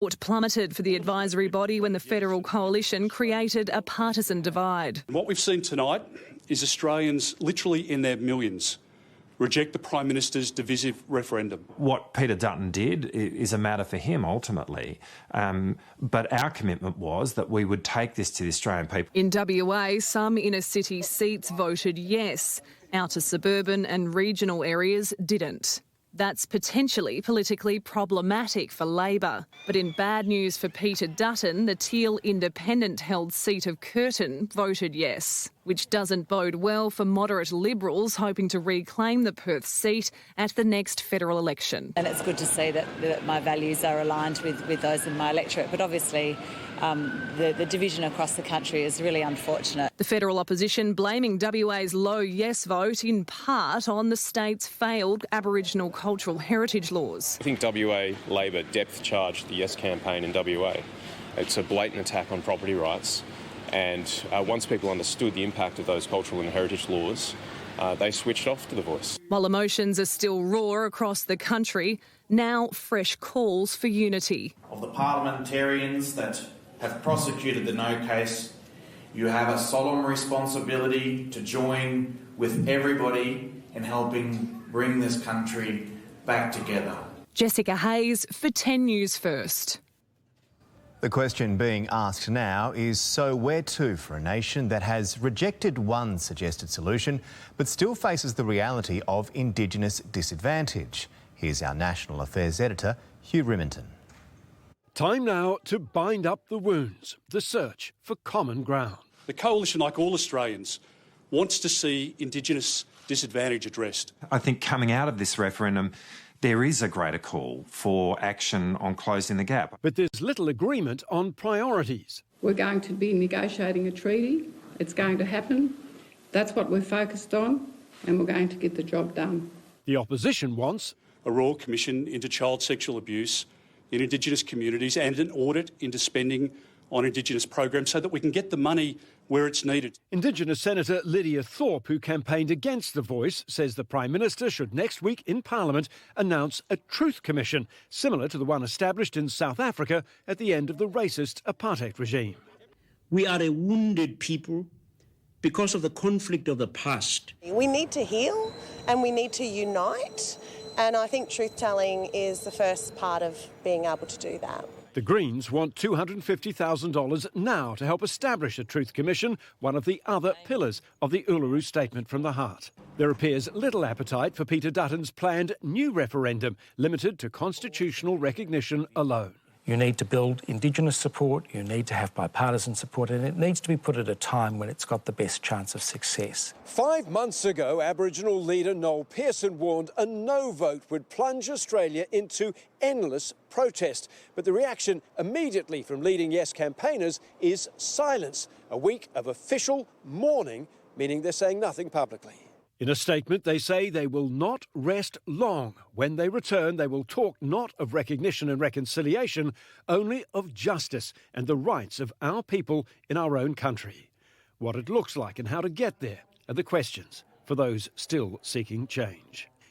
Support plummeted for the advisory body when the federal coalition created a partisan divide. What we've seen tonight is Australians, literally in their millions, reject the Prime Minister's divisive referendum. What Peter Dutton did is a matter for him ultimately, but our commitment was that we would take this to the Australian people. In WA, some inner city seats voted yes. Outer suburban and regional areas didn't. That's potentially politically problematic for Labor. But in bad news for Peter Dutton, the Teal independent-held seat of Curtin voted yes, which doesn't bode well for moderate Liberals hoping to reclaim the Perth seat at the next federal election. And it's good to see that my values are aligned with those in my electorate, but obviously the division across the country is really unfortunate. The federal opposition blaming WA's low yes vote in part on the state's failed Aboriginal cultural heritage laws. I think WA Labor depth charged the Yes campaign in WA. It's a blatant attack on property rights, and once people understood the impact of those cultural and heritage laws, they switched off to the Voice. While emotions are still raw across the country, now fresh calls for unity. Of the parliamentarians that have prosecuted the No case, you have a solemn responsibility to join with everybody in helping bring this country back together. Jessica Hayes for 10 News First. The question being asked now is, so where to for a nation that has rejected one suggested solution but still faces the reality of Indigenous disadvantage? Here's our National Affairs editor, Hugh Riminton. Time now to bind up the wounds, the search for common ground. The Coalition, like all Australians, wants to see Indigenous disadvantage addressed. I think coming out of this referendum, there is a greater call for action on closing the gap. But there's little agreement on priorities. We're going to be negotiating a treaty. It's going to happen. That's what we're focused on, and we're going to get the job done. The opposition wants a Royal Commission into child sexual abuse in Indigenous communities and an audit into spending on Indigenous programs so that we can get the money where it's needed. Indigenous Senator Lydia Thorpe, who campaigned against the Voice, says the Prime Minister should next week in Parliament announce a Truth Commission, similar to the one established in South Africa at the end of the racist apartheid regime. We are a wounded people because of the conflict of the past. We need to heal and we need to unite, and I think truth-telling is the first part of being able to do that. The Greens want $250,000 now to help establish a Truth Commission, one of the other pillars of the Uluru Statement from the Heart. There appears little appetite for Peter Dutton's planned new referendum, limited to constitutional recognition alone. You need to build Indigenous support, you need to have bipartisan support, and it needs to be put at a time when it's got the best chance of success. 5 months ago, Aboriginal leader Noel Pearson warned a no vote would plunge Australia into endless protest. But the reaction immediately from leading Yes campaigners is silence. A week of official mourning, meaning they're saying nothing publicly. In a statement, they say they will not rest long. When they return, they will talk not of recognition and reconciliation, only of justice and the rights of our people in our own country. What it looks like and how to get there are the questions for those still seeking change.